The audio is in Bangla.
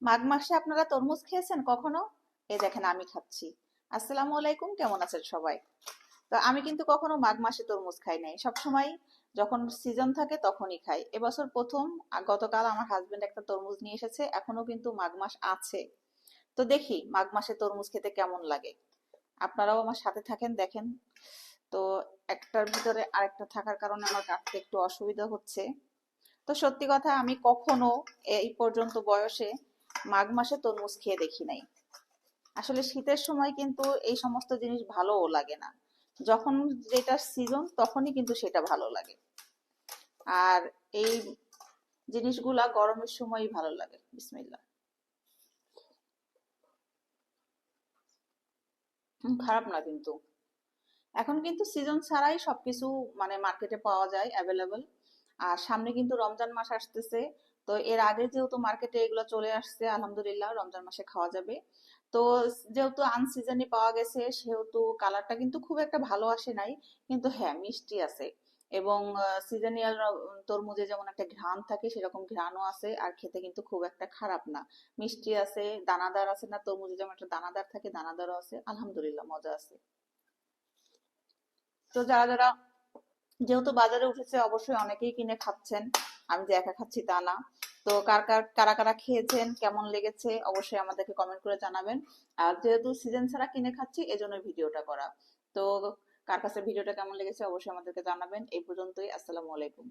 মাঘ মাসে আপনারা তরমুজ খেয়েছেন কখনো? এই দেখেন আমি খাচ্ছি। আসসালামু আলাইকুম, কেমন আছেন সবাই? তো আমি কিন্তু কখনো মাঘ মাসে তরমুজ খাই নাই, সবসময় যখন সিজন থাকে তখনই খাই। এবছর প্রথম, গতকাল আমার হাজবেন্ড একটা তরমুজ নিয়ে এসেছে, এখনো কিন্তু মাঘ মাস আছে। তো দেখি মাঘ মাসে তরমুজ খেতে কেমন লাগে। আপনারাও আমার সাথে থাকেন, দেখেন। তো একটার ভিতরে আরেকটা থাকার কারণে আমার কাটতে একটু অসুবিধা হচ্ছে। তো সত্যি কথা, আমি কখনো এই পর্যন্ত বয়সে মাঘ মাসে তরমুজ খেয়ে দেখি নাই। আসলে শীতের সময় কিন্তু এই সমস্ত জিনিস ভালোও লাগে না। যখন যেটা সিজন তখনই কিন্তু সেটা ভালো লাগে। আর এই জিনিসগুলা গরমের সময়ই ভালো লাগে। বিসমিল্লাহ। খারাপ না কিন্তু। এখন কিন্তু সিজন ছাড়াই সবকিছু মানে মার্কেটে পাওয়া যায় অ্যাভেলেবল। আর সামনে কিন্তু রমজান মাস আসতেছে। তো এর আগে যেহেতু মার্কেটে এগুলো চলে আসছে, আলহামদুলিল্লাহ রমজান মাসে খাওয়া যাবে। তো যেহেতু আনসিজনে পাওয়া গেছে, সেহেতু কালারটা কিন্তু খুব একটা ভালো আসে নাই। কিন্তু হ্যাঁ, মিষ্টি আছে। এবং সিজনিয়াল তরমুজে যেমন একটা ঘ্রাণ থাকে, সেরকম ঘ্রাণও আছে। আর খেতে কিন্তু খুব একটা খারাপ না। মিষ্টি আছে, দানাদার আছে না, তরমুজে যেমন একটা দানাদার থাকে, দানাদারও আছে। আলহামদুলিল্লাহ মজা আছে। তো যারা যারা, যেহেতু বাজারে উঠেছে, অবশ্যই অনেকেই কিনে খাচ্ছেন। আমি যে একা খাচ্ছি তা না। তো কারা কারা খেয়েছেন, কেমন লেগেছে, অবশ্যই আমাদেরকে কমেন্ট করে জানাবেন। আর যেহেতু সিজন ছাড়া কিনে খাচ্ছি, এজন্য ভিডিওটা করা। তো কার কাছে ভিডিওটা কেমন লেগেছে অবশ্যই আমাদেরকে জানাবেন। এই পর্যন্তই। আসসালামু আলাইকুম।